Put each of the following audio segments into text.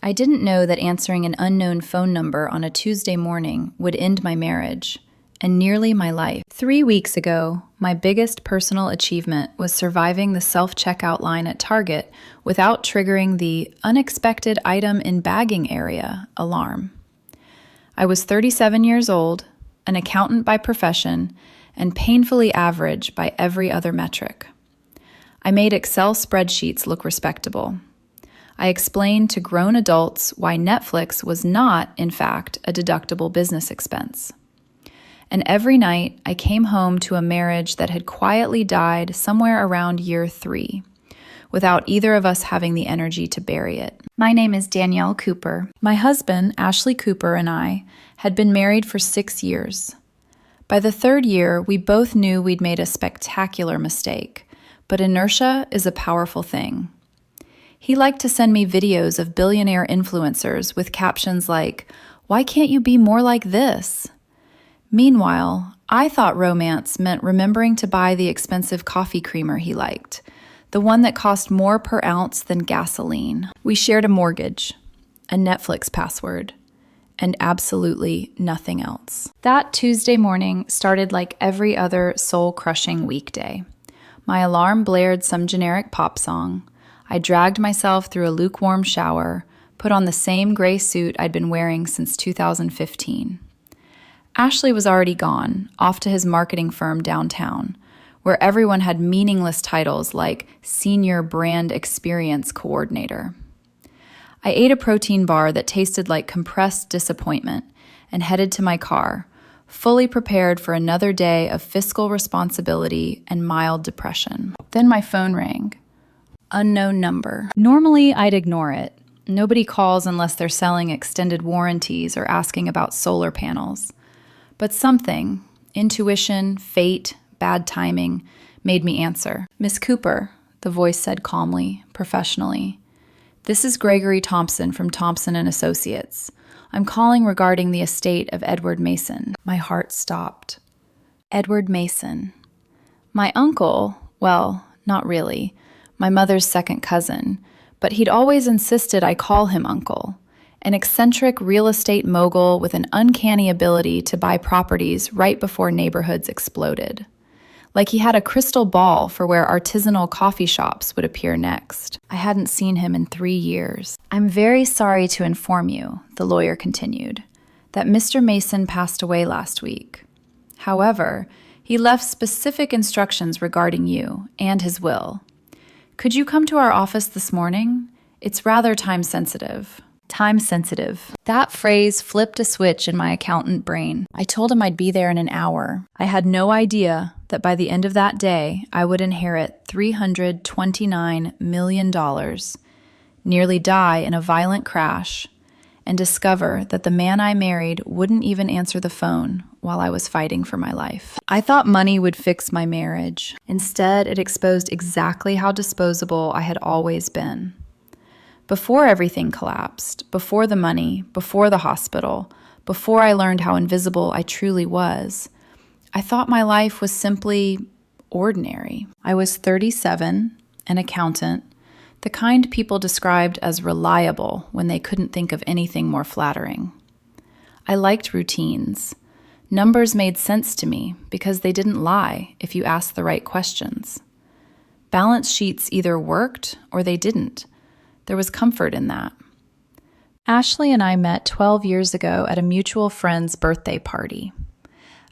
I didn't know that answering an unknown phone number on a Tuesday morning would end my marriage and nearly my life. 3 weeks ago, my biggest personal achievement was surviving the self-checkout line at Target without triggering the unexpected item in bagging area alarm. I was 37 years old, an accountant by profession, and painfully average by every other metric. I made Excel spreadsheets look respectable. I explained to grown adults why Netflix was not, in fact, a deductible business expense. And every night, I came home to a marriage that had quietly died somewhere around year 3, without either of us having the energy to bury it. My name is Danielle Cooper. My husband, Ashley Cooper, and I had been married for 6 years. By the 3rd year, we both knew we'd made a spectacular mistake, but inertia is a powerful thing. He liked to send me videos of billionaire influencers with captions like, "Why can't you be more like this?" Meanwhile, I thought romance meant remembering to buy the expensive coffee creamer he liked, the one that cost more per ounce than gasoline. We shared a mortgage, a Netflix password, and absolutely nothing else. That Tuesday morning started like every other soul-crushing weekday. My alarm blared some generic pop song. I dragged myself through a lukewarm shower, put on the same gray suit I'd been wearing since 2015. Ashley was already gone, off to his marketing firm downtown, where everyone had meaningless titles like Senior Brand Experience Coordinator. I ate a protein bar that tasted like compressed disappointment and headed to my car, fully prepared for another day of fiscal responsibility and mild depression. Then my phone rang. Unknown number. Normally, I'd ignore it. Nobody calls unless they're selling extended warranties or asking about solar panels. But something, intuition, fate, bad timing, made me answer. "Miss Cooper," the voice said calmly, professionally. "This is Gregory Thompson from Thompson & Associates. I'm calling regarding the estate of Edward Mason." My heart stopped. Edward Mason. My uncle, well, not really. My mother's second cousin, but he'd always insisted I call him uncle, an eccentric real estate mogul with an uncanny ability to buy properties right before neighborhoods exploded. Like he had a crystal ball for where artisanal coffee shops would appear next. I hadn't seen him in 3 years. "I'm very sorry to inform you," the lawyer continued, "that Mr. Mason passed away last week. However, he left specific instructions regarding you and his will. Could you come to our office this morning? It's rather time-sensitive." Time-sensitive. That phrase flipped a switch in my accountant brain. I told him I'd be there in an hour. I had no idea that by the end of that day, I would inherit $329 million, nearly die in a violent crash, and discover that the man I married wouldn't even answer the phone while I was fighting for my life. I thought money would fix my marriage. Instead, it exposed exactly how disposable I had always been. Before everything collapsed, before the money, before the hospital, before I learned how invisible I truly was, I thought my life was simply ordinary. I was 37, an accountant, the kind people described as reliable when they couldn't think of anything more flattering. I liked routines. Numbers made sense to me because they didn't lie if you asked the right questions. Balance sheets either worked or they didn't. There was comfort in that. Ashley and I met 12 years ago at a mutual friend's birthday party.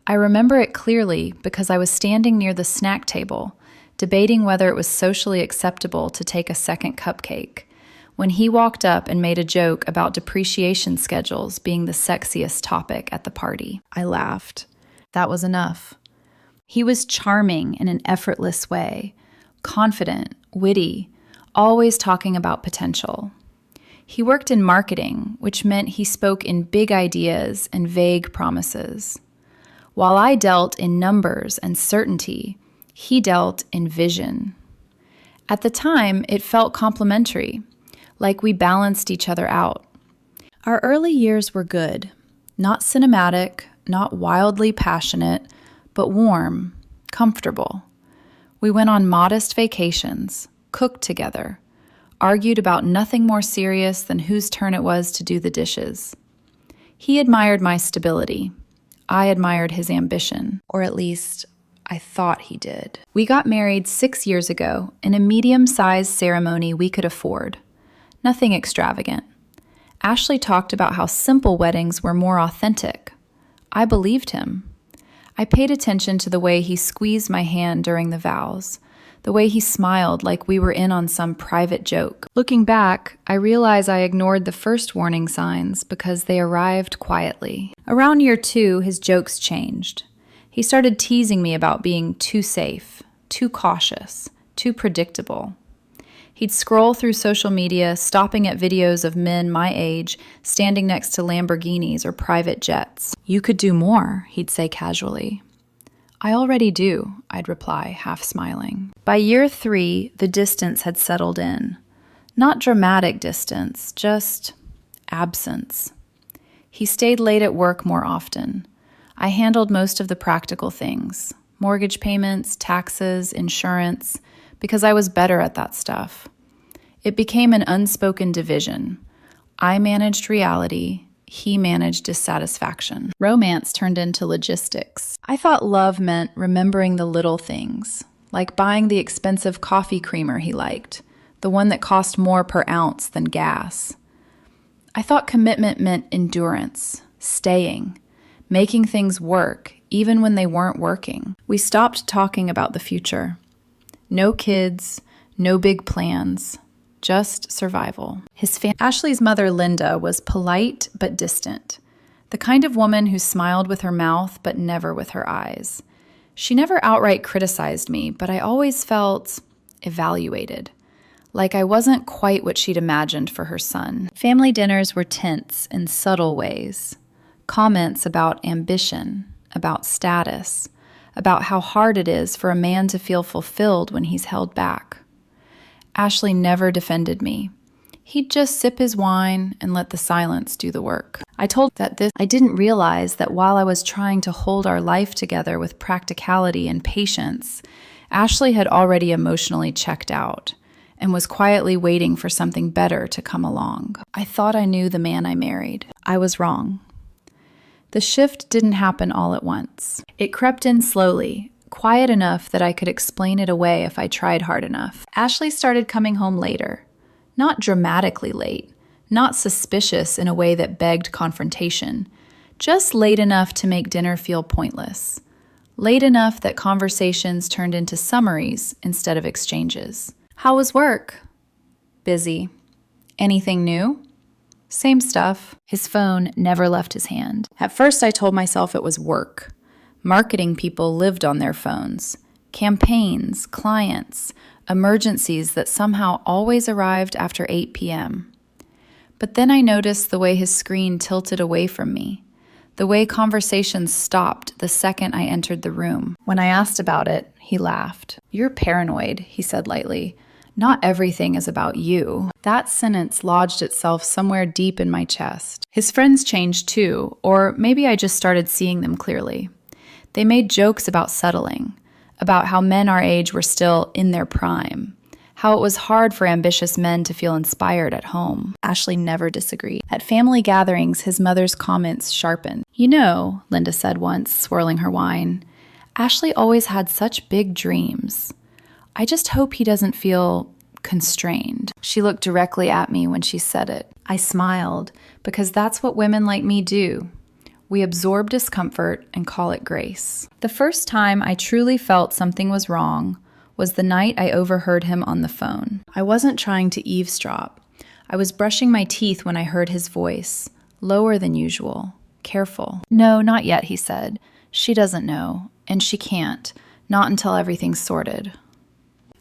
I remember it clearly because I was standing near the snack table, debating whether it was socially acceptable to take a second cupcake, when he walked up and made a joke about depreciation schedules being the sexiest topic at the party. I laughed. That was enough. He was charming in an effortless way, confident, witty, always talking about potential. He worked in marketing, which meant he spoke in big ideas and vague promises. While I dealt in numbers and certainty, he dealt in vision. At the time, it felt complementary, like we balanced each other out. Our early years were good, not cinematic, not wildly passionate, but warm, comfortable. We went on modest vacations, cooked together, argued about nothing more serious than whose turn it was to do the dishes. He admired my stability. I admired his ambition, or at least I thought he did. We got married 6 years ago in a medium-sized ceremony we could afford. Nothing extravagant. Ashley talked about how simple weddings were more authentic. I believed him. I paid attention to the way he squeezed my hand during the vows, the way he smiled like we were in on some private joke. Looking back, I realize I ignored the first warning signs because they arrived quietly. Around year 2, his jokes changed. He started teasing me about being too safe, too cautious, too predictable. He'd scroll through social media, stopping at videos of men my age standing next to Lamborghinis or private jets. "You could do more," he'd say casually. "I already do," I'd reply, half smiling. By year 3, the distance had settled in. Not dramatic distance, just absence. He stayed late at work more often. I handled most of the practical things, mortgage payments, taxes, insurance, because I was better at that stuff. It became an unspoken division. I managed reality, he managed dissatisfaction. Romance turned into logistics. I thought love meant remembering the little things, like buying the expensive coffee creamer he liked, the one that cost more per ounce than gas. I thought commitment meant endurance, staying, making things work, even when they weren't working. We stopped talking about the future. No kids, no big plans, just survival. Ashley's mother, Linda, was polite but distant, the kind of woman who smiled with her mouth but never with her eyes. She never outright criticized me, but I always felt evaluated, like I wasn't quite what she'd imagined for her son. Family dinners were tense in subtle ways. Comments about ambition, about status, about how hard it is for a man to feel fulfilled when he's held back. Ashley never defended me. He'd just sip his wine and let the silence do the work. I didn't realize that while I was trying to hold our life together with practicality and patience, Ashley had already emotionally checked out and was quietly waiting for something better to come along. I thought I knew the man I married. I was wrong. The shift didn't happen all at once. It crept in slowly, quiet enough that I could explain it away if I tried hard enough. Ashley started coming home later. Not dramatically late, not suspicious in a way that begged confrontation, just late enough to make dinner feel pointless. Late enough that conversations turned into summaries instead of exchanges. "How was work?" "Busy." "Anything new?" "Same stuff." His phone never left his hand. At first, I told myself it was work. Marketing people lived on their phones. Campaigns, clients, emergencies that somehow always arrived after 8 p.m. But then I noticed the way his screen tilted away from me, the way conversations stopped the second I entered the room. When I asked about it, he laughed. "You're paranoid," he said lightly. "Not everything is about you." That sentence lodged itself somewhere deep in my chest. His friends changed too, or maybe I just started seeing them clearly. They made jokes about settling, about how men our age were still in their prime, how it was hard for ambitious men to feel inspired at home. Ashley never disagreed. At family gatherings, his mother's comments sharpened. "You know," Linda said once, swirling her wine, "Ashley always had such big dreams. I just hope he doesn't feel constrained." She looked directly at me when she said it. I smiled, because that's what women like me do. We absorb discomfort and call it grace. The first time I truly felt something was wrong was the night I overheard him on the phone. I wasn't trying to eavesdrop. I was brushing my teeth when I heard his voice, lower than usual, careful. "No, not yet," he said. "She doesn't know, and she can't, not until everything's sorted."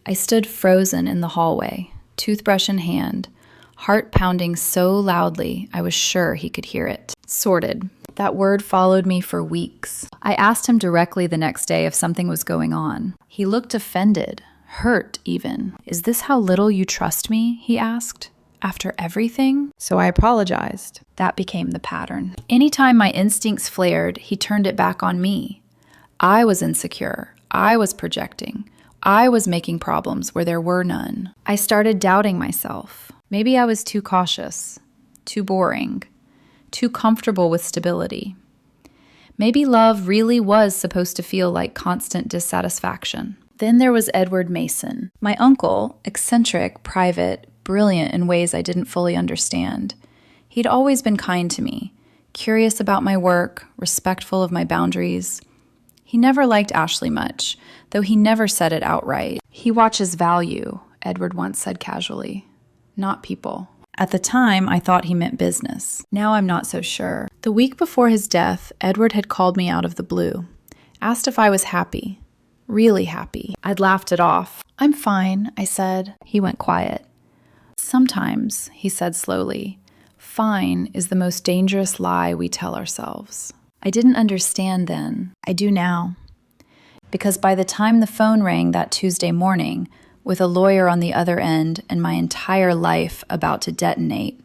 I stood frozen in the hallway, toothbrush in hand, heart pounding so loudly I was sure he could hear it. Sorted. That word followed me for weeks. I asked him directly the next day if something was going on. He looked offended, hurt even. "Is this how little you trust me?" he asked. "After everything?" So I apologized. That became the pattern. Anytime my instincts flared, he turned it back on me. I was insecure. I was projecting. I was making problems where there were none. I started doubting myself. Maybe I was too cautious, too boring, too comfortable with stability. Maybe love really was supposed to feel like constant dissatisfaction. Then there was Edward Mason, my uncle, eccentric, private, brilliant in ways I didn't fully understand. He'd always been kind to me, curious about my work, respectful of my boundaries. He never liked Ashley much, though he never said it outright. He watches value, Edward once said casually, not people. At the time, I thought he meant business. Now I'm not so sure. The week before his death, Edward had called me out of the blue, asked if I was happy, really happy. I'd laughed it off. I'm fine, I said. He went quiet. Sometimes, he said slowly, fine is the most dangerous lie we tell ourselves. I didn't understand then. I do now. Because by the time the phone rang that Tuesday morning, with a lawyer on the other end and my entire life about to detonate,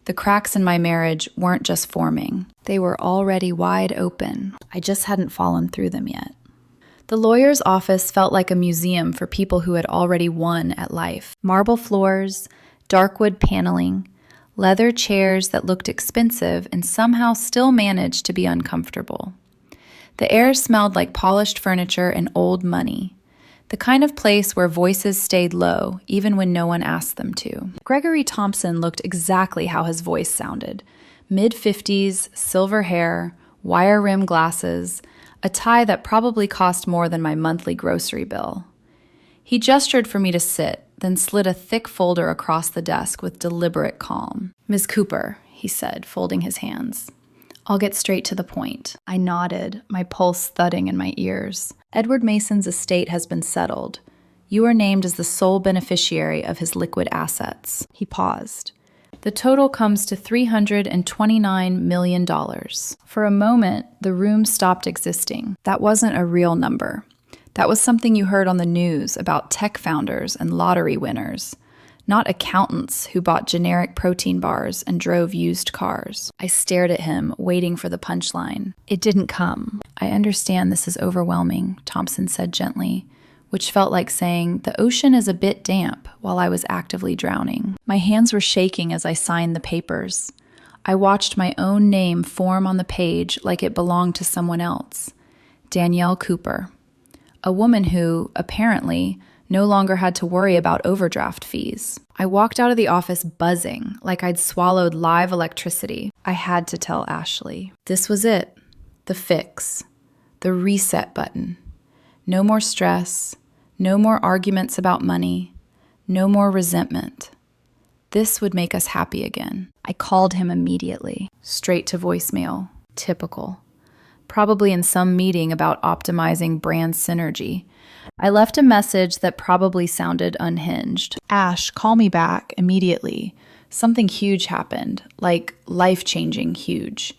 the cracks in my marriage weren't just forming. They were already wide open. I just hadn't fallen through them yet. The lawyer's office felt like a museum for people who had already won at life. Marble floors, dark wood paneling, leather chairs that looked expensive and somehow still managed to be uncomfortable. The air smelled like polished furniture and old money. The kind of place where voices stayed low, even when no one asked them to. Gregory Thompson looked exactly how his voice sounded. Mid-50s, silver hair, wire-rimmed glasses, a tie that probably cost more than my monthly grocery bill. He gestured for me to sit, then slid a thick folder across the desk with deliberate calm. Ms. Cooper, he said, folding his hands. I'll get straight to the point. I nodded, my pulse thudding in my ears. Edward Mason's estate has been settled. You are named as the sole beneficiary of his liquid assets. He paused. The total comes to $329 million. For a moment, the room stopped existing. That wasn't a real number. That was something you heard on the news about tech founders and lottery winners, not accountants who bought generic protein bars and drove used cars. I stared at him, waiting for the punchline. It didn't come. I understand this is overwhelming, Thompson said gently, which felt like saying, the ocean is a bit damp, while I was actively drowning. My hands were shaking as I signed the papers. I watched my own name form on the page like it belonged to someone else. Danielle Cooper. A woman who, apparently, no longer had to worry about overdraft fees. I walked out of the office buzzing, like I'd swallowed live electricity. I had to tell Ashley. This was it. The fix. The reset button. No more stress. No more arguments about money. No more resentment. This would make us happy again. I called him immediately. Straight to voicemail. Typical. Probably in some meeting about optimizing brand synergy. I left a message that probably sounded unhinged. Ash, call me back immediately. Something huge happened, like life-changing huge.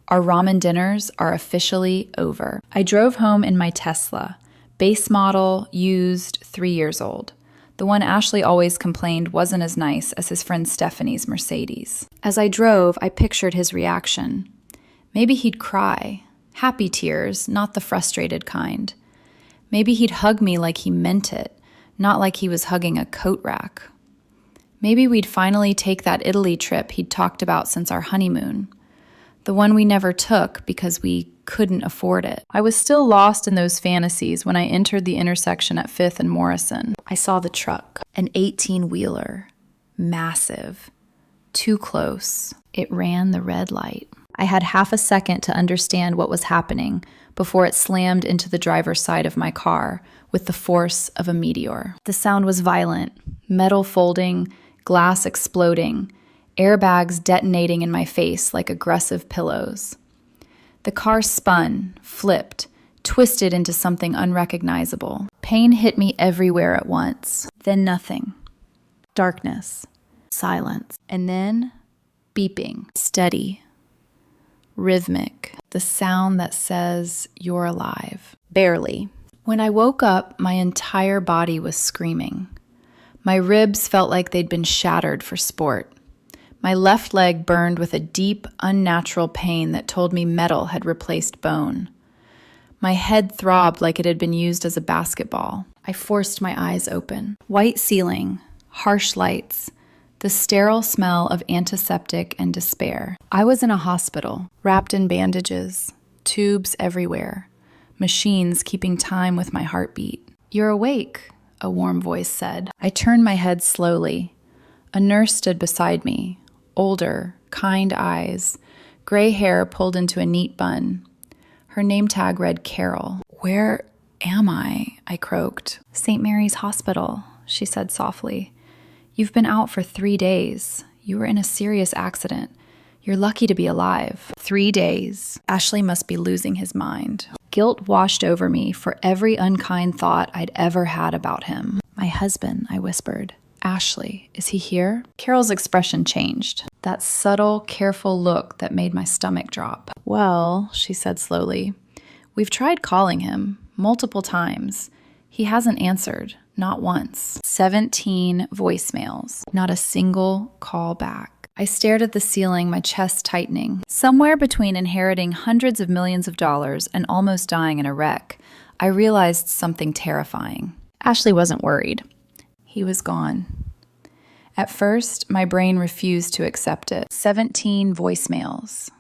Our ramen dinners are officially over. I drove home in my Tesla, base model, used, 3 years old. The one Ashley always complained wasn't as nice as his friend Stephanie's Mercedes. As I drove, I pictured his reaction. Maybe he'd cry. Happy tears, not the frustrated kind. Maybe he'd hug me like he meant it, not like he was hugging a coat rack. Maybe we'd finally take that Italy trip he'd talked about since our honeymoon. The one we never took because we couldn't afford it. I was still lost in those fantasies when I entered the intersection at 5th and Morrison. I saw the truck, an 18-wheeler, massive, too close. It ran the red light. I had half a second to understand what was happening before it slammed into the driver's side of my car with the force of a meteor. The sound was violent, metal folding, glass exploding, airbags detonating in my face like aggressive pillows. The car spun, flipped, twisted into something unrecognizable. Pain hit me everywhere at once. Then nothing. Darkness. Silence. And then beeping. Steady. Rhythmic. The sound that says, you're alive. Barely. When I woke up, my entire body was screaming. My ribs felt like they'd been shattered for sport. My left leg burned with a deep, unnatural pain that told me metal had replaced bone. My head throbbed like it had been used as a basketball. I forced my eyes open. White ceiling, harsh lights, the sterile smell of antiseptic and despair. I was in a hospital, wrapped in bandages, tubes everywhere, machines keeping time with my heartbeat. "You're awake," a warm voice said. I turned my head slowly. A nurse stood beside me, older, kind eyes, gray hair pulled into a neat bun. Her name tag read Carol. "Where am I?" I croaked. "St. Mary's Hospital," she said softly. "You've been out for 3 days. You were in a serious accident. You're lucky to be alive." 3 days. Ashley must be losing his mind. Guilt washed over me for every unkind thought I'd ever had about him. "My husband," I whispered. "Ashley, is he here?" Carol's expression changed. That subtle, careful look that made my stomach drop. "Well," she said slowly, "we've tried calling him multiple times. He hasn't answered, not once. 17 voicemails, not a single call back." I stared at the ceiling, my chest tightening. Somewhere between inheriting hundreds of millions of dollars and almost dying in a wreck, I realized something terrifying. Ashley wasn't worried. He was gone. At first, my brain refused to accept it. 17 voicemails.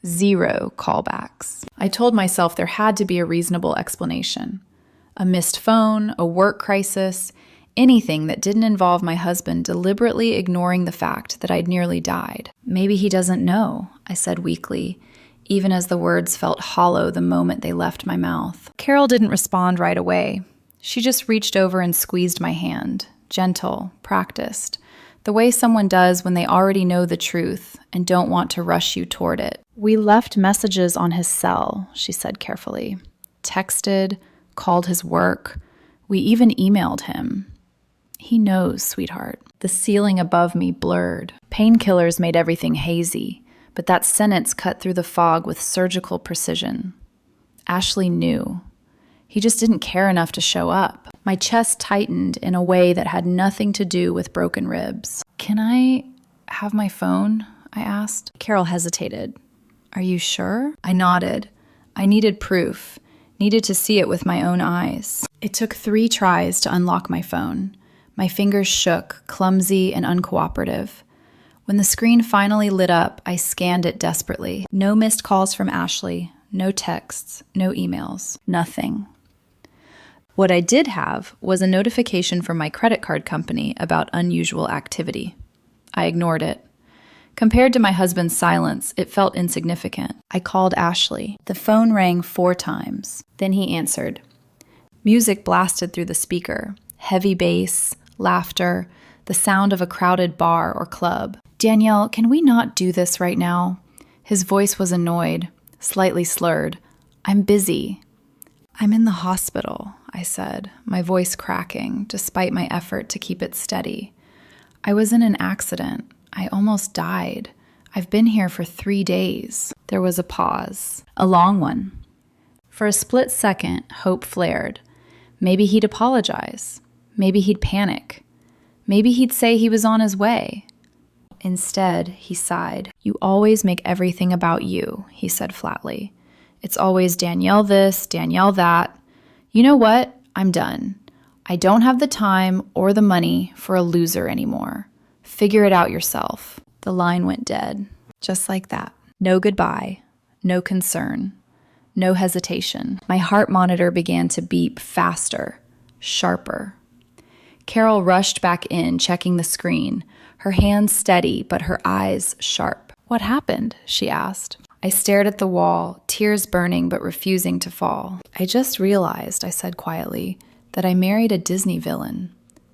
0 callbacks. I told myself there had to be a reasonable explanation. A missed phone, a work crisis, anything that didn't involve my husband deliberately ignoring the fact that I'd nearly died. "Maybe he doesn't know," I said weakly, even as the words felt hollow the moment they left my mouth. Carol didn't respond right away. She just reached over and squeezed my hand, gentle, practiced, the way someone does when they already know the truth and don't want to rush you toward it. "We left messages on his cell," she said carefully. "Texted, called his work. We even emailed him. He knows, sweetheart." The ceiling above me blurred. Painkillers made everything hazy, but that sentence cut through the fog with surgical precision. Ashley knew. He just didn't care enough to show up. My chest tightened in a way that had nothing to do with broken ribs. "Can I have my phone?" I asked. Carol hesitated. "Are you sure?" I nodded. I needed proof, needed to see it with my own eyes. It took 3 tries to unlock my phone. My fingers shook, clumsy and uncooperative. When the screen finally lit up, I scanned it desperately. No missed calls from Ashley, no texts, no emails, nothing. What I did have was a notification from my credit card company about unusual activity. I ignored it. Compared to my husband's silence, it felt insignificant. I called Ashley. The phone rang 4 times. Then he answered. Music blasted through the speaker. Heavy bass, laughter, the sound of a crowded bar or club. "Danielle, can we not do this right now?" His voice was annoyed, slightly slurred. "I'm busy." "I'm in the hospital," I said, my voice cracking, despite my effort to keep it steady. "I was in an accident. I almost died. I've been here for 3 days. There was a pause, a long one. For a split second, hope flared. Maybe he'd apologize. Maybe he'd panic. Maybe he'd say he was on his way. Instead, he sighed. "You always make everything about you," he said flatly. "It's always Danielle this, Danielle that. You know what? I'm done. I don't have the time or the money for a loser anymore. Figure it out yourself." The line went dead. Just like that. No goodbye. No concern. No hesitation. My heart monitor began to beep faster, sharper. Carol rushed back in, checking the screen, her hands steady but her eyes sharp. "What happened?" she asked. I stared at the wall, tears burning but refusing to fall. "I just realized," I said quietly, "that I married a Disney villain.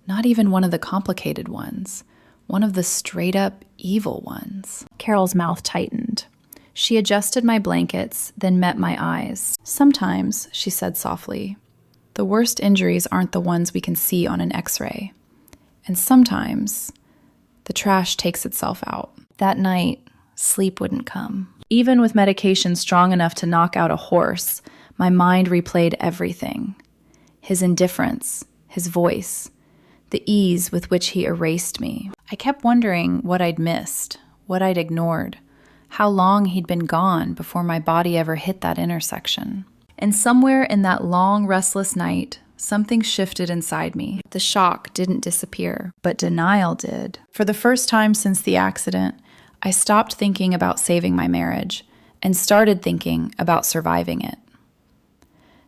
Not even one of the complicated ones. One of the straight-up evil ones." Carol's mouth tightened. She adjusted my blankets, then met my eyes. "Sometimes," she said softly, "the worst injuries aren't the ones we can see on an X-ray. And sometimes the trash takes itself out." That night, sleep wouldn't come. Even with medication strong enough to knock out a horse, my mind replayed everything. His indifference, his voice, the ease with which he erased me. I kept wondering what I'd missed, what I'd ignored, how long he'd been gone before my body ever hit that intersection. And somewhere in that long, restless night, something shifted inside me. The shock didn't disappear, but denial did. For the first time since the accident, I stopped thinking about saving my marriage and started thinking about surviving it.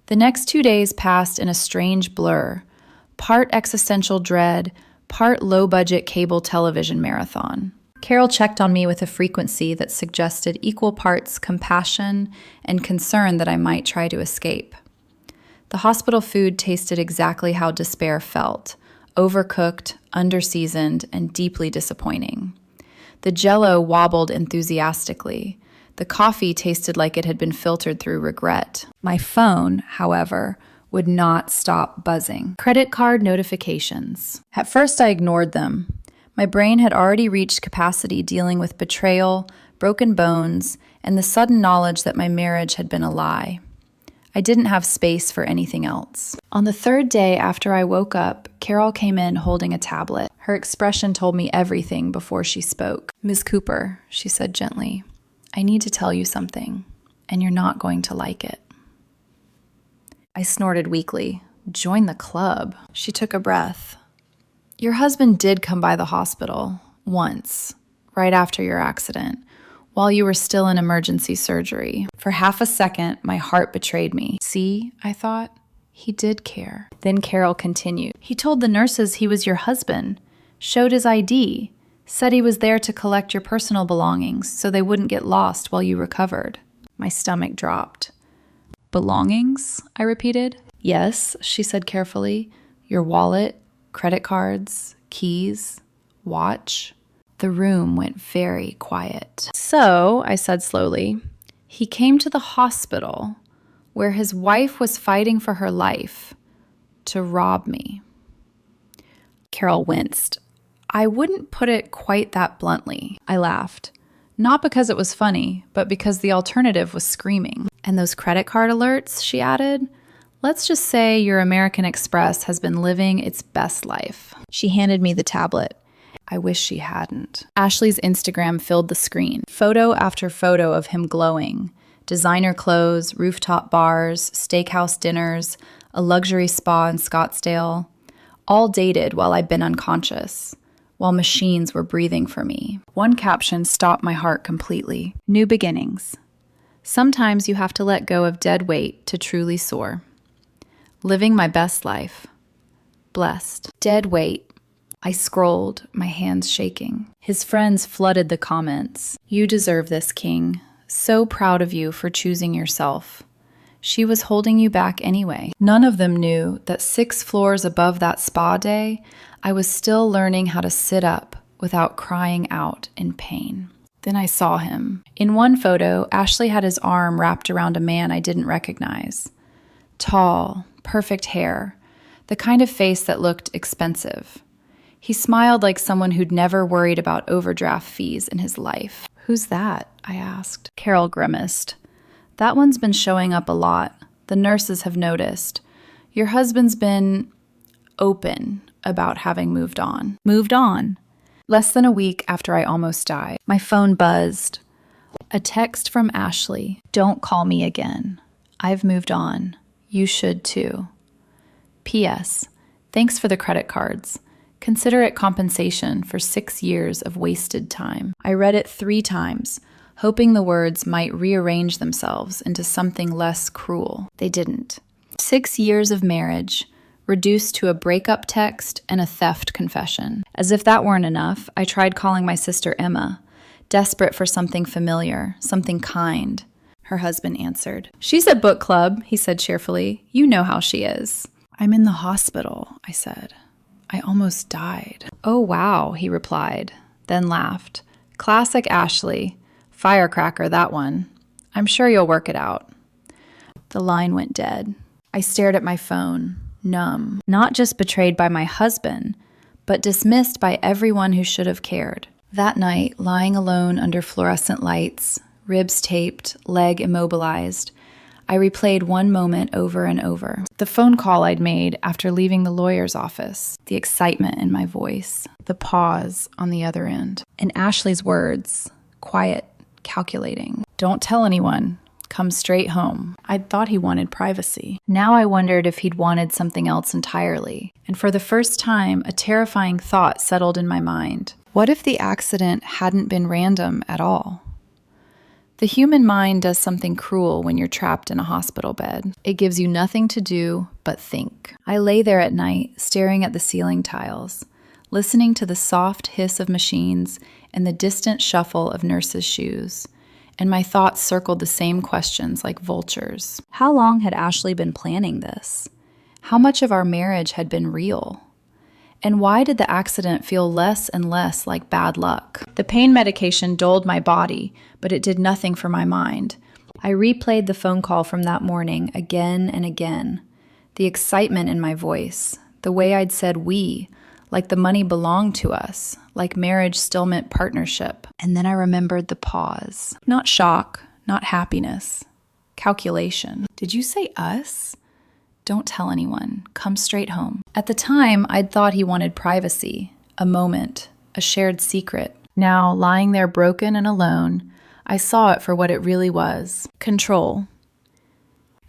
The next 2 days passed in a strange blur, part existential dread, part low-budget cable television marathon. Carol checked on me with a frequency that suggested equal parts compassion and concern that I might try to escape. The hospital food tasted exactly how despair felt, overcooked, underseasoned, and deeply disappointing. The Jell-O wobbled enthusiastically. The coffee tasted like it had been filtered through regret. My phone, however, would not stop buzzing. Credit card notifications. At first I ignored them. My brain had already reached capacity dealing with betrayal, broken bones, and the sudden knowledge that my marriage had been a lie. I didn't have space for anything else. On the third day after I woke up, Carol came in holding a tablet. Her expression told me everything before she spoke. "Ms. Cooper," she said gently, "I need to tell you something, and you're not going to like it." I snorted weakly. "Join the club." She took a breath. "Your husband did come by the hospital once, right after your accident, while you were still in emergency surgery. For half a second, my heart betrayed me. See, I thought, he did care." Then Carol continued. "He told the nurses he was your husband, showed his ID, said he was there to collect your personal belongings so they wouldn't get lost while you recovered." My stomach dropped. "Belongings?" I repeated. "Yes," she said carefully. "Your wallet, credit cards, keys, watch." The room went very quiet. "So," I said slowly, "he came to the hospital where his wife was fighting for her life to rob me." Carol winced. "I wouldn't put it quite that bluntly." I laughed. Not because it was funny, but because the alternative was screaming. "And those credit card alerts," she added, "let's just say your American Express has been living its best life." She handed me the tablet. I wish she hadn't. Ashley's Instagram filled the screen. Photo after photo of him glowing. Designer clothes, rooftop bars, steakhouse dinners, a luxury spa in Scottsdale. All dated while I'd been unconscious, while machines were breathing for me. One caption stopped my heart completely. "New beginnings. Sometimes you have to let go of dead weight to truly soar. Living my best life. Blessed." Dead weight. I scrolled, my hands shaking. His friends flooded the comments. "You deserve this, King. So proud of you for choosing yourself. She was holding you back anyway." None of them knew that 6 floors above that spa day, I was still learning how to sit up without crying out in pain. Then I saw him. In one photo, Ashley had his arm wrapped around a man I didn't recognize. Tall, perfect hair, the kind of face that looked expensive. He smiled like someone who'd never worried about overdraft fees in his life. "Who's that?" I asked. Carol grimaced. "That one's been showing up a lot. The nurses have noticed. Your husband's been open about having moved on." Moved on? Less than a week after I almost died. My phone buzzed. A text from Ashley. "Don't call me again. I've moved on. You should too. P.S. Thanks for the credit cards. Consider it compensation for 6 years of wasted time." I read it 3 times, hoping the words might rearrange themselves into something less cruel. They didn't. 6 years of marriage, reduced to a breakup text and a theft confession. As if that weren't enough, I tried calling my sister Emma, desperate for something familiar, something kind. Her husband answered. "She's at book club," he said cheerfully. "You know how she is." "I'm in the hospital," I said. "I almost died." "Oh, wow," he replied, then laughed. "Classic Ashley. Firecracker, that one. I'm sure you'll work it out." The line went dead. I stared at my phone, numb, not just betrayed by my husband, but dismissed by everyone who should have cared. That night, lying alone under fluorescent lights, ribs taped, leg immobilized, I replayed one moment over and over. The phone call I'd made after leaving the lawyer's office, the excitement in my voice, the pause on the other end, and Ashley's words, quiet, calculating. "Don't tell anyone. come straight home. I'd thought he wanted privacy. Now I wondered if he'd wanted something else entirely. And for the first time, a terrifying thought settled in my mind. What if the accident hadn't been random at all? The human mind does something cruel when you're trapped in a hospital bed. It gives you nothing to do but think. I lay there at night, staring at the ceiling tiles, listening to the soft hiss of machines and the distant shuffle of nurses' shoes. And my thoughts circled the same questions like vultures. How long had Ashley been planning this? How much of our marriage had been real? And why did the accident feel less and less like bad luck? The pain medication dulled my body, but it did nothing for my mind. I replayed the phone call from that morning again and again. The excitement in my voice, the way I'd said we, like the money belonged to us, like marriage still meant partnership. And then I remembered the pause. Not shock, not happiness. Calculation. Did you say us? Don't tell anyone. Come straight home. At the time, I'd thought he wanted privacy, a moment, a shared secret. Now, lying there broken and alone, I saw it for what it really was. Control.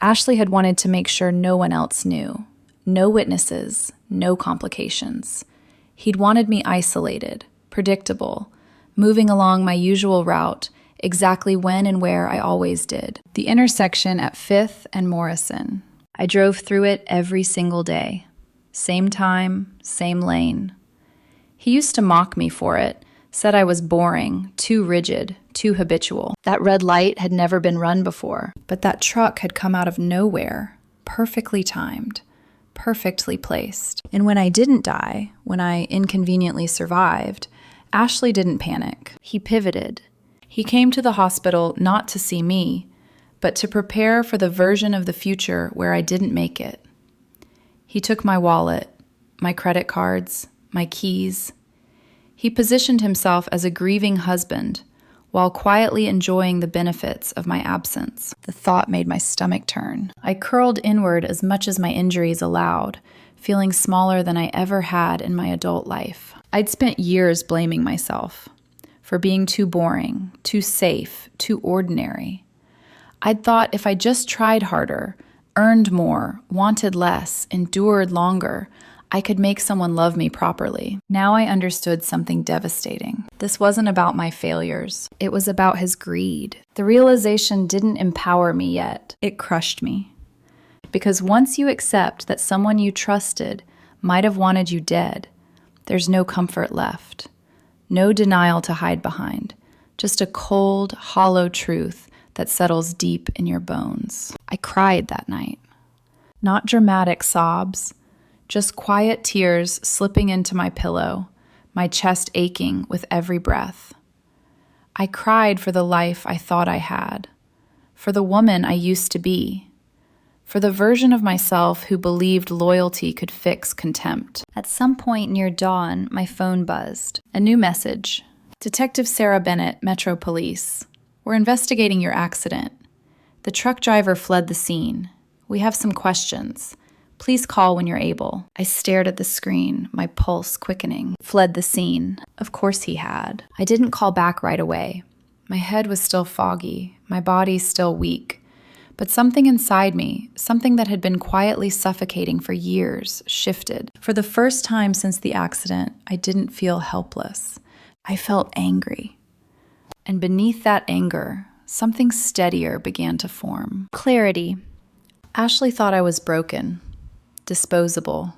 Ashley had wanted to make sure no one else knew. No witnesses, no complications. He'd wanted me isolated, predictable, moving along my usual route, exactly when and where I always did. The intersection at 5th and Morrison. I drove through it every single day. Same time, same lane. He used to mock me for it, said I was boring, too rigid, too habitual. That red light had never been run before, but that truck had come out of nowhere, perfectly timed, perfectly placed. And when I didn't die, when I inconveniently survived, Ashley didn't panic. He pivoted. He came to the hospital not to see me, but to prepare for the version of the future where I didn't make it. He took my wallet, my credit cards, my keys. He positioned himself as a grieving husband while quietly enjoying the benefits of my absence. The thought made my stomach turn. I curled inward as much as my injuries allowed, feeling smaller than I ever had in my adult life. I'd spent years blaming myself for being too boring, too safe, too ordinary. I'd thought if I just tried harder, earned more, wanted less, endured longer, I could make someone love me properly. Now I understood something devastating. This wasn't about my failures. It was about his greed. The realization didn't empower me yet. It crushed me. Because once you accept that someone you trusted might have wanted you dead, there's no comfort left. No denial to hide behind. Just a cold, hollow truth that settles deep in your bones. I cried that night. Not dramatic sobs, just quiet tears slipping into my pillow, my chest aching with every breath. I cried for the life I thought I had, for the woman I used to be, for the version of myself who believed loyalty could fix contempt. At some point near dawn, my phone buzzed. A new message. Detective Sarah Bennett, Metro Police. We're investigating your accident. The truck driver fled the scene. We have some questions. Please call when you're able. I stared at the screen, my pulse quickening. Fled the scene. Of course he had. I didn't call back right away. My head was still foggy, my body still weak. But something inside me, something that had been quietly suffocating for years, shifted. For the first time since the accident, I didn't feel helpless. I felt angry. And beneath that anger, something steadier began to form. Clarity. Ashley thought I was broken. Disposable,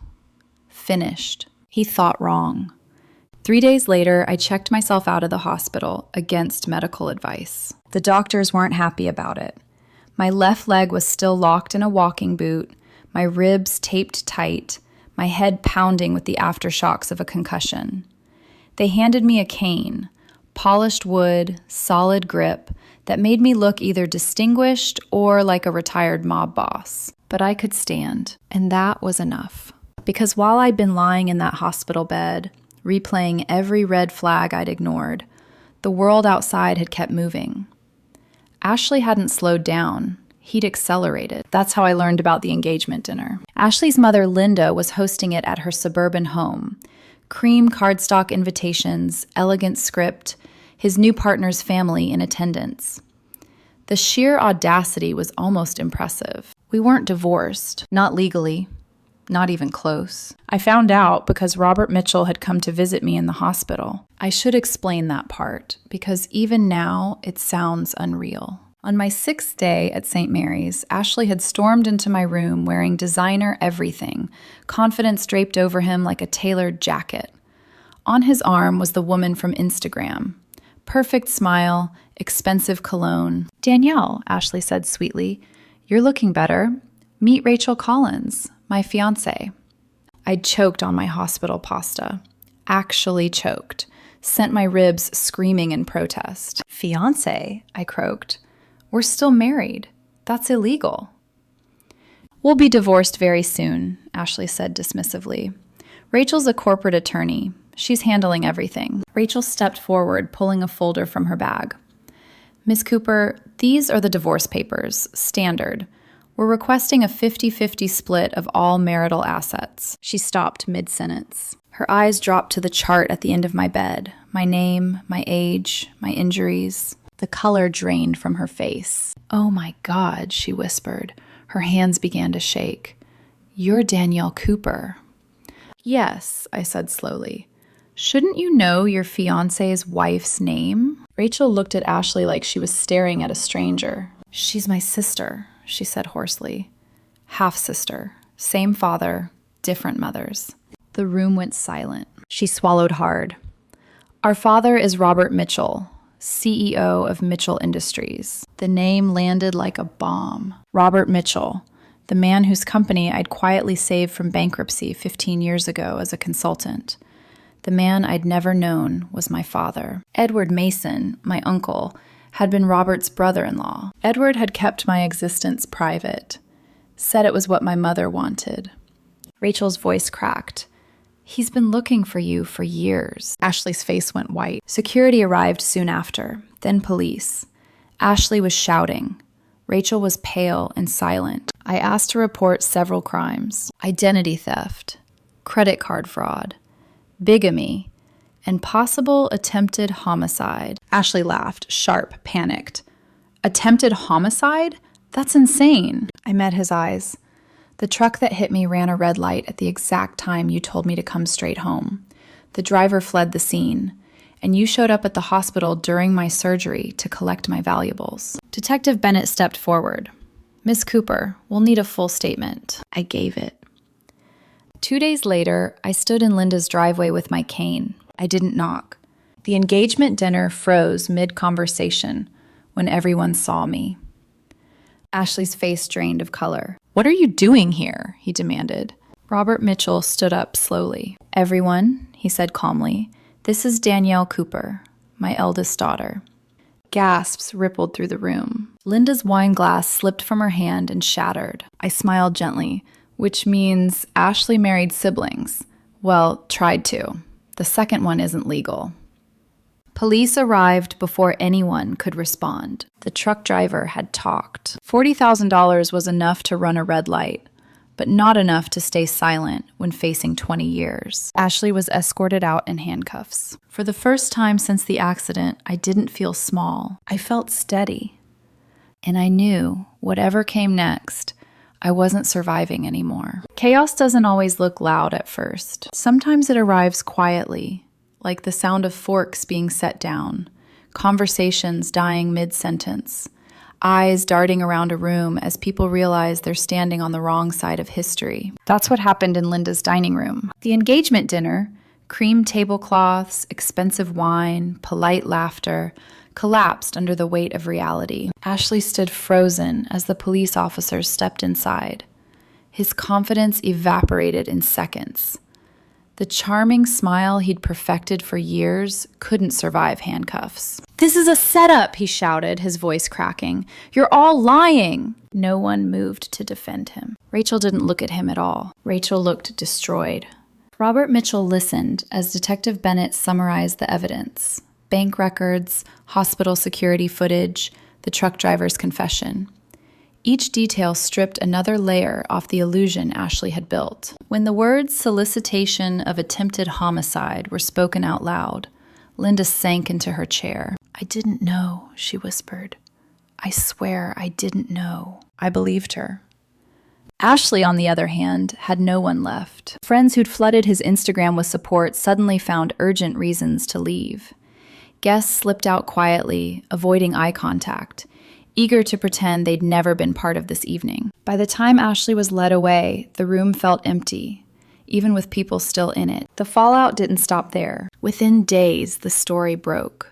finished. He thought wrong. 3 days later, I checked myself out of the hospital against medical advice. The doctors weren't happy about it. My left leg was still locked in a walking boot, my ribs taped tight, my head pounding with the aftershocks of a concussion. They handed me a cane, polished wood, solid grip, that made me look either distinguished or like a retired mob boss. But I could stand, and that was enough. Because while I'd been lying in that hospital bed, replaying every red flag I'd ignored, the world outside had kept moving. Ashley hadn't slowed down. He'd accelerated. That's how I learned about the engagement dinner. Ashley's mother, Linda, was hosting it at her suburban home. Cream cardstock invitations, elegant script, his new partner's family in attendance. The sheer audacity was almost impressive. We weren't divorced, not legally, not even close. I found out because Robert Mitchell had come to visit me in the hospital. I should explain that part, because even now it sounds unreal. On my 6th day at St. Mary's, Ashley had stormed into my room wearing designer everything, confidence draped over him like a tailored jacket. On his arm was the woman from Instagram. Perfect smile, expensive cologne. "Danielle," Ashley said sweetly, "you're looking better. Meet Rachel Collins, my fiancé." I choked on my hospital pasta. Actually choked. Sent my ribs screaming in protest. "Fiancé?" I croaked. "We're still married. That's illegal." "We'll be divorced very soon," Ashley said dismissively. "Rachel's a corporate attorney. She's handling everything." Rachel stepped forward, pulling a folder from her bag. "Miss Cooper, these are the divorce papers, standard. We're requesting a 50-50 split of all marital assets." She stopped mid-sentence. Her eyes dropped to the chart at the end of my bed. My name, my age, my injuries. The color drained from her face. "Oh my God," she whispered. Her hands began to shake. "You're Danielle Cooper." "Yes," I said slowly. "Shouldn't you know your fiancé's wife's name?" Rachel looked at Ashley like she was staring at a stranger. "She's my sister," she said hoarsely. "Half-sister. Same father, different mothers." The room went silent. She swallowed hard. "Our father is Robert Mitchell, CEO of Mitchell Industries." The name landed like a bomb. Robert Mitchell, the man whose company I'd quietly saved from bankruptcy 15 years ago as a consultant. The man I'd never known was my father. Edward Mason, my uncle, had been Robert's brother-in-law. Edward had kept my existence private, said it was what my mother wanted. Rachel's voice cracked. "He's been looking for you for years." Ashley's face went white. Security arrived soon after, then police. Ashley was shouting. Rachel was pale and silent. I asked to report several crimes: identity theft, credit card fraud, bigamy, and possible attempted homicide. Ashley laughed, sharp, panicked. "Attempted homicide? That's insane." I met his eyes. "The truck that hit me ran a red light at the exact time you told me to come straight home. The driver fled the scene, and you showed up at the hospital during my surgery to collect my valuables." Detective Bennett stepped forward. "Miss Cooper, we'll need a full statement." I gave it. 2 days later, I stood in Linda's driveway with my cane. I didn't knock. The engagement dinner froze mid-conversation when everyone saw me. Ashley's face drained of color. "What are you doing here?" he demanded. Robert Mitchell stood up slowly. "Everyone," he said calmly, "this is Danielle Cooper, my eldest daughter." Gasps rippled through the room. Linda's wine glass slipped from her hand and shattered. I smiled gently, which means Ashley married siblings. Well, tried to. The second one isn't legal. Police arrived before anyone could respond. The truck driver had talked. $40,000 was enough to run a red light, but not enough to stay silent when facing 20 years. Ashley was escorted out in handcuffs. For the first time since the accident, I didn't feel small. I felt steady. And I knew, whatever came next, I wasn't surviving anymore. Chaos doesn't always look loud at first. Sometimes it arrives quietly, like the sound of forks being set down, conversations dying mid-sentence, eyes darting around a room as people realize they're standing on the wrong side of history. That's what happened in Linda's dining room. The engagement dinner, cream tablecloths, expensive wine, polite laughter, collapsed under the weight of reality. Ashley stood frozen as the police officers stepped inside. His confidence evaporated in seconds. The charming smile he'd perfected for years couldn't survive handcuffs. "This is a setup," he shouted, his voice cracking. "You're all lying." No one moved to defend him. Rachel didn't look at him at all. Rachel looked destroyed. Robert Mitchell listened as Detective Bennett summarized the evidence: bank records, hospital security footage, the truck driver's confession. Each detail stripped another layer off the illusion Ashley had built. When the words solicitation of attempted homicide were spoken out loud, Linda sank into her chair. "I didn't know," she whispered. I swear I didn't know. I believed her. Ashley, on the other hand, had no one left. Friends who'd flooded his Instagram with support suddenly found urgent reasons to leave. Guests slipped out quietly, avoiding eye contact, eager to pretend they'd never been part of this evening. By the time Ashley was led away, the room felt empty, even with people still in it. The fallout didn't stop there. Within days, the story broke.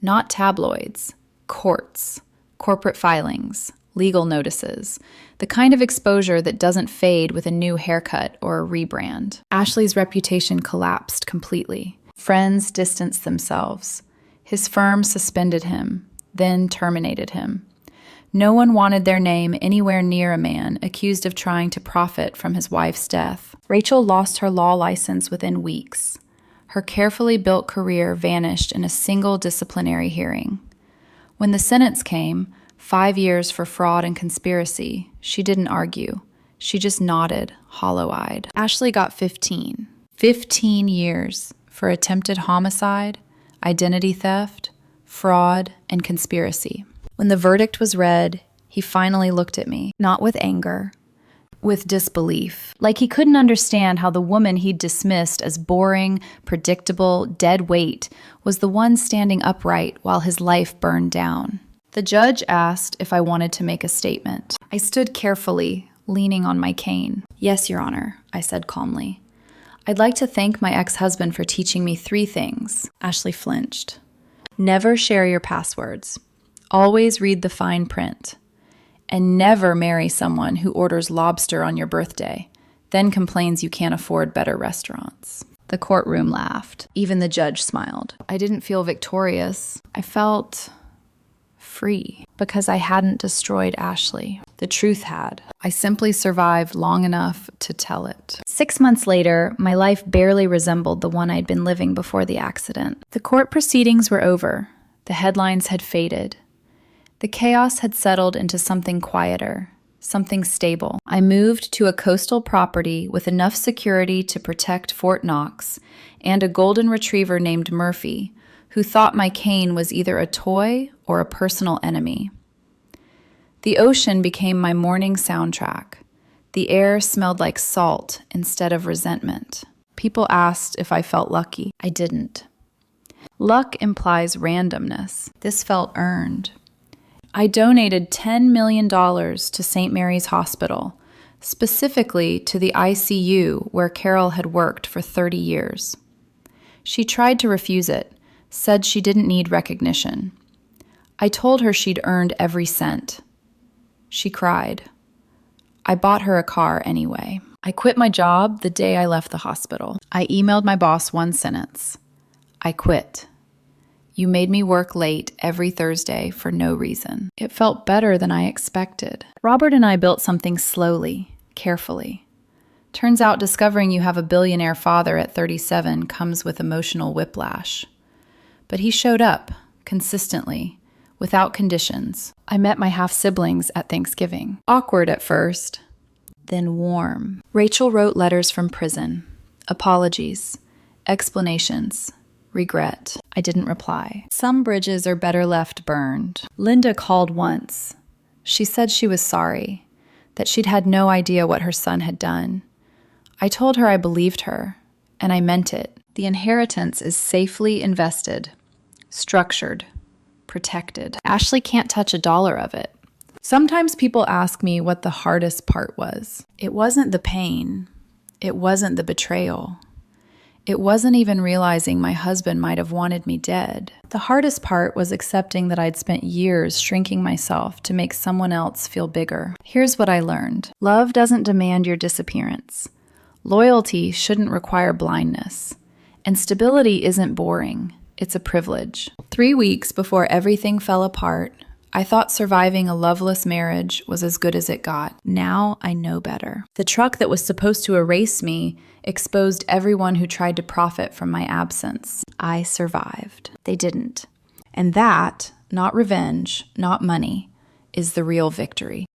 Not tabloids, courts, corporate filings, legal notices, the kind of exposure that doesn't fade with a new haircut or a rebrand. Ashley's reputation collapsed completely. Friends distanced themselves. His firm suspended him, then terminated him. No one wanted their name anywhere near a man accused of trying to profit from his wife's death. Rachel lost her law license within weeks. Her carefully built career vanished in a single disciplinary hearing. When the sentence came, 5 years for fraud and conspiracy, she didn't argue. She just nodded, hollow-eyed. Ashley got 15. 15 years for attempted homicide, identity theft, fraud, and conspiracy. When the verdict was read, he finally looked at me, not with anger, with disbelief, like he couldn't understand how the woman he'd dismissed as boring, predictable, dead weight was the one standing upright while his life burned down. The judge asked if I wanted to make a statement. I stood carefully, leaning on my cane. "Yes, Your Honor," I said calmly. "I'd like to thank my ex-husband for teaching me 3 things." Ashley flinched. "Never share your passwords. Always read the fine print. And never marry someone who orders lobster on your birthday, then complains you can't afford better restaurants." The courtroom laughed. Even the judge smiled. I didn't feel victorious. I felt free because I hadn't destroyed Ashley. The truth had. I simply survived long enough to tell it. 6 months later, my life barely resembled the one I'd been living before the accident. The court proceedings were over. The headlines had faded. The chaos had settled into something quieter, something stable. I moved to a coastal property with enough security to protect Fort Knox and a golden retriever named Murphy, who thought my cane was either a toy or a personal enemy. The ocean became my morning soundtrack. The air smelled like salt instead of resentment. People asked if I felt lucky. I didn't. Luck implies randomness. This felt earned. I donated $10 million to St. Mary's Hospital, specifically to the ICU where Carol had worked for 30 years. She tried to refuse it, said she didn't need recognition. I told her she'd earned every cent. She cried. I bought her a car anyway. I quit my job the day I left the hospital. I emailed my boss one sentence. I quit. You made me work late every Thursday for no reason. It felt better than I expected. Robert and I built something slowly, carefully. Turns out discovering you have a billionaire father at 37 comes with emotional whiplash. But he showed up, consistently, without conditions. I met my half-siblings at Thanksgiving. Awkward at first, then warm. Rachel wrote letters from prison, apologies, explanations, regret. I didn't reply. Some bridges are better left burned. Linda called once. She said she was sorry, that she'd had no idea what her son had done. I told her I believed her, and I meant it. The inheritance is safely invested, structured, protected. Ashley can't touch $1 of it. Sometimes people ask me what the hardest part was. It wasn't the pain. It wasn't the betrayal. It wasn't even realizing my husband might have wanted me dead. The hardest part was accepting that I'd spent years shrinking myself to make someone else feel bigger. Here's what I learned. Love doesn't demand your disappearance. Loyalty shouldn't require blindness. And stability isn't boring. It's a privilege. 3 weeks before everything fell apart, I thought surviving a loveless marriage was as good as it got. Now I know better. The truck that was supposed to erase me exposed everyone who tried to profit from my absence. I survived. They didn't. And that, not revenge, not money, is the real victory.